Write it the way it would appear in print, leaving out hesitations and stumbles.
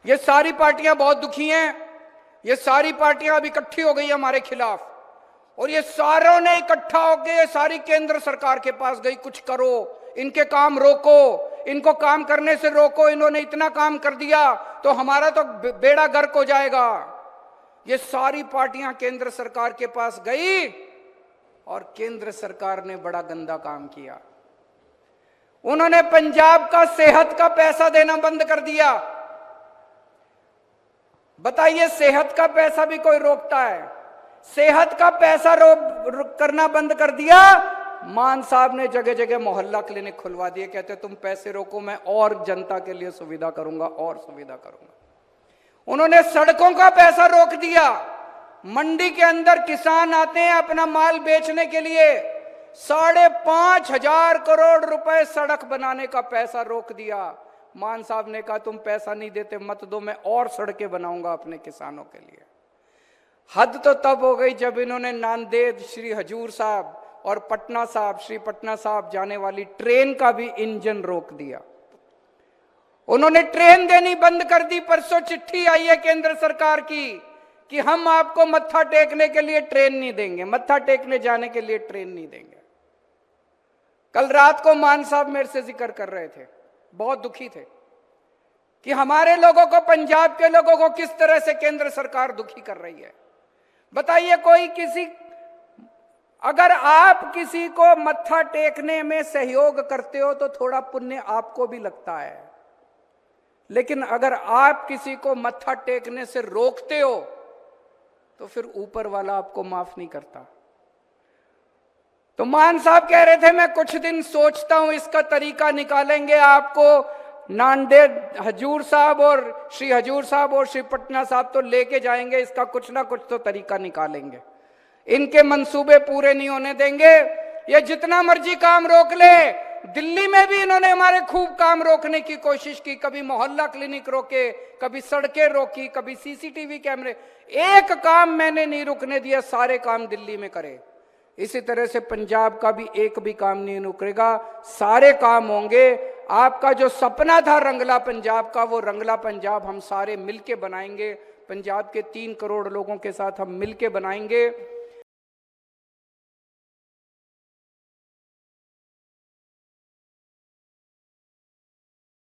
ये सारी पार्टियां बहुत दुखी हैं। ये सारी पार्टियां अब इकट्ठी हो गई हमारे खिलाफ, और ये सारों ने इकट्ठा होकर सारी केंद्र सरकार के पास गई, कुछ करो, इनके काम रोको, इनको काम करने से रोको, इन्होंने इतना काम कर दिया तो हमारा तो बेड़ा गर्क हो जाएगा। ये सारी पार्टियां केंद्र सरकार के पास गई और केंद्र सरकार ने बड़ा गंदा काम किया। उन्होंने पंजाब का सेहत का पैसा देना बंद कर दिया। बताइए, सेहत का पैसा भी कोई रोकता है? सेहत का पैसा करना बंद कर दिया। मान साहब ने जगह जगह मोहल्ला क्लिनिक खुलवा दिए, कहते तुम पैसे रोको, मैं और जनता के लिए सुविधा करूंगा और सुविधा करूंगा। उन्होंने सड़कों का पैसा रोक दिया। मंडी के अंदर किसान आते हैं अपना माल बेचने के लिए, 5,500 करोड़ रुपए सड़क बनाने का पैसा रोक दिया। मान साहब ने कहा तुम पैसा नहीं देते मत दो, मैं और सड़कें बनाऊंगा अपने किसानों के लिए। हद तो तब हो गई जब इन्होंने नांदेड़ श्री हजूर साहब और पटना साहब, श्री पटना साहब जाने वाली ट्रेन का भी इंजन रोक दिया। उन्होंने ट्रेन देनी बंद कर दी। परसों चिट्ठी आई है केंद्र सरकार की कि हम आपको मत्था टेकने के लिए ट्रेन नहीं देंगे, मत्था टेकने जाने के लिए ट्रेन नहीं देंगे। कल रात को मान साहब मेरे से जिक्र कर रहे थे, बहुत दुखी थे कि हमारे लोगों को, पंजाब के लोगों को किस तरह से केंद्र सरकार दुखी कर रही है। बताइए, अगर आप किसी को मत्था टेकने में सहयोग करते हो तो थोड़ा पुण्य आपको भी लगता है, लेकिन अगर आप किसी को मत्था टेकने से रोकते हो तो फिर ऊपर वाला आपको माफ नहीं करता। तो मान साहब कह रहे थे मैं कुछ दिन सोचता हूं, इसका तरीका निकालेंगे, आपको नांदेड़ हजूर साहब और श्री हजूर साहब और श्री पटना साहब तो लेके जाएंगे, इसका कुछ ना कुछ तो तरीका निकालेंगे। इनके मंसूबे पूरे नहीं होने देंगे। ये जितना मर्जी काम रोक ले। दिल्ली में भी इन्होंने हमारे खूब काम रोकने की कोशिश की, कभी मोहल्ला क्लिनिक रोके, कभी सड़कें रोकी, कभी सीसीटीवी कैमरे। एक काम मैंने नहीं रुकने दिया, सारे काम दिल्ली में करे। इसी तरह से पंजाब का भी एक भी काम नहीं रुकेगा, सारे काम होंगे। आपका जो सपना था रंगला पंजाब का, वो रंगला पंजाब हम सारे मिलके बनाएंगे। पंजाब के 3 करोड़ लोगों के साथ हम मिलके बनाएंगे।